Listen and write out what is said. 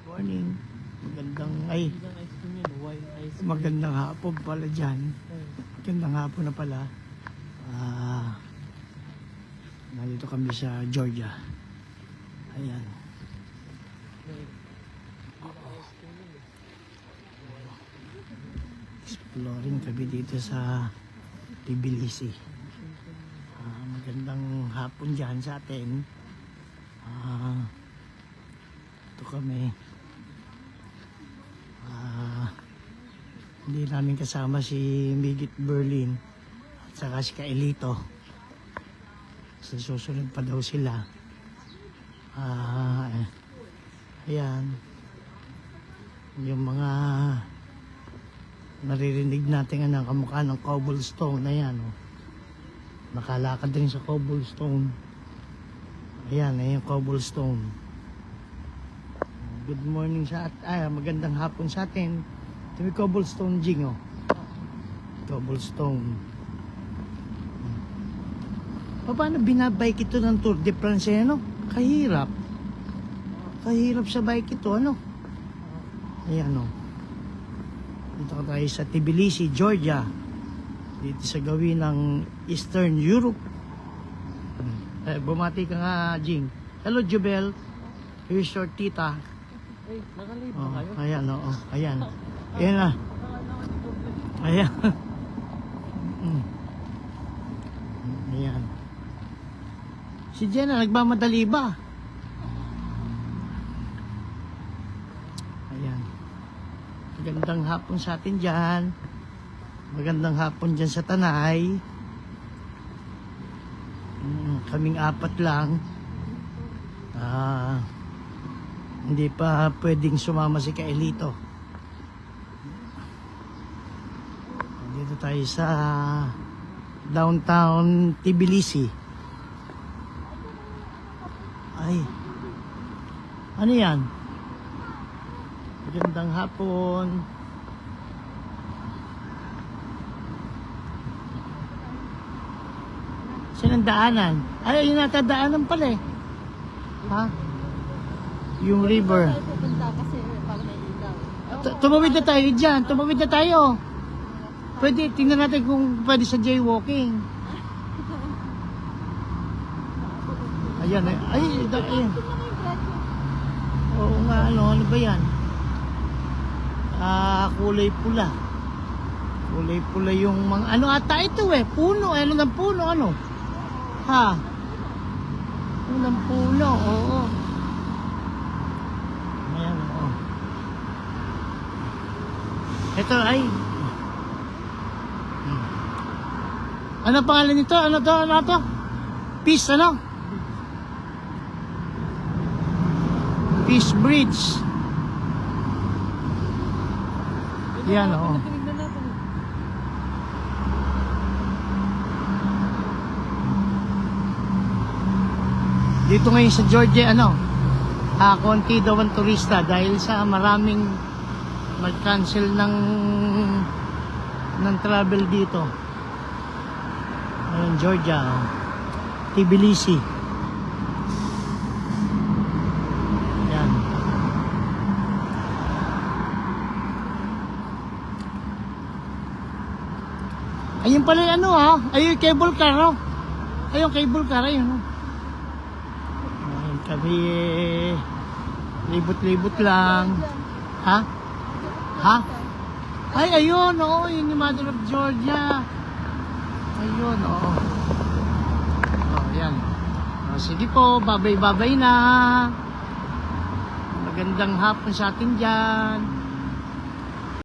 Morning. Magandang hapon pala dyan. Magandang hapon na pala. Nandito kami sa Georgia. Ayan. Exploring kami dito sa Tbilisi. Magandang hapon dyan sa atin. Ito kami. Hindi namin kasama si Migit Berlin at saka si Kaelito. So, susunod pa daw sila. Ayan. Yung mga naririnig natin ang kamukha ng cobblestone. Ayan. Oh. Nakalakad din sa cobblestone. Ayan, yung cobblestone. Good morning sa magandang hapon sa atin. Ito may cobblestone, Jing, oh. Cobblestone. Paano binabike ito ng Tour de France, ano? Kahirap. Kahirap sa bike ito, ano? Ayan, oh. Dito tayo sa Tbilisi, Georgia. Dito sa gawin ng Eastern Europe. Bumati ka nga, Jing. Hello, Jubel. Here's your tita. Nakalive Oh, ba kayo? ayan, oo. Ayan. Ayan na. Ayan. Ayan. Si Jenna, nagmamadali ba? Ayan. Magandang hapon sa atin dyan. Magandang hapon dyan sa Tanay. Kaming apat lang. Hindi pa pwedeng sumama si Kaelito. Dito tayo sa downtown Tbilisi. Ay. Ano yan? Magandang hapon. Saan ang daanan? Ay, yung natadaanan pala eh. Ha? Yung river. Kasi pag may ilaw. Tumawid na tayo dyan. Tumawid na tayo. Pwede, tingnan natin kung pwede sa jaywalking. Ayan. Ayan. Oo nga, ano ba yan? Kulay pula. Kulay pula yung mga, ano ata ito eh. Puno, ano ng puno, ano? Ha? Ano ng puno, oo. Ayan, oo. Ito ay ano pangalan nito? Ano to? Peace, ano? Peace Bridge. Yan, oo. Dito ngayon sa Georgia, konti daw ang turista dahil sa maraming mag-cancel ng travel dito. Ayun, Georgia, Tbilisi. Yan. Ayun pala yung ayun yung cable car, oh. Ayun, cable car, ayun, oh. Ayun, kami libot-libot lang. Ha? Ha? Ay, ayun, oo. Yun yung Mother of Georgia. Ayun, oo. Ayan. Sige po, babay-babay na. Magandang hapon sa atin dyan.